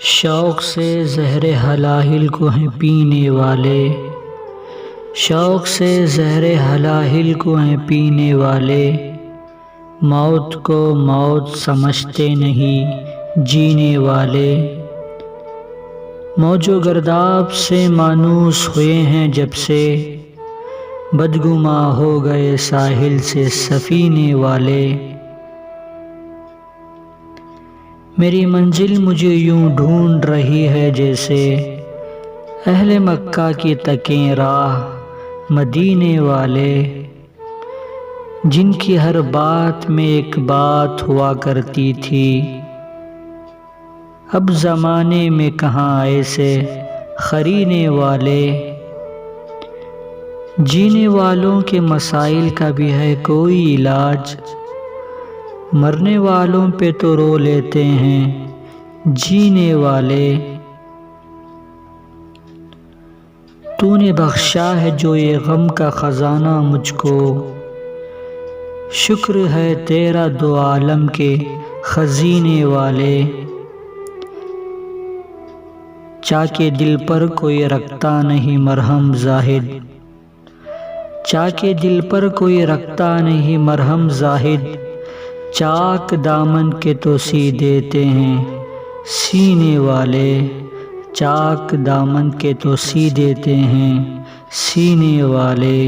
شوق سے زہر ہلاہل کو ہیں پینے والے، شوق سے زہر ہلاہل کو ہیں پینے والے، موت کو موت سمجھتے نہیں جینے والے۔ موج و گرداب سے مانوس ہوئے ہیں جب سے، بدگماں ہو گئے ساحل سے سفینے والے۔ میری منزل مجھے یوں ڈھونڈ رہی ہے جیسے اہل مکہ کی تکیں راہ مدینے والے، جن کی ہر بات میں ایک بات ہوا کرتی تھی، اب زمانے میں کہاں ایسے قرینے والے۔ جینے والوں کے مسائل کا بھی ہے کوئی علاج، مرنے والوں پہ تو رو لیتے ہیں جینے والے۔ تو نے بخشا ہے جو یہ غم کا خزانہ مجھ کو، شکر ہے تیرا دو عالم کے خزینے والے۔ چاکے دل پر کوئی رکھتا نہیں مرہم زاہد، چاکے دل پر کوئی رکھتا نہیں مرہم زاہد، چاک دامن کے تو سی دیتے ہیں سینے والے، چاک دامن کے تو سی دیتے ہیں سینے والے۔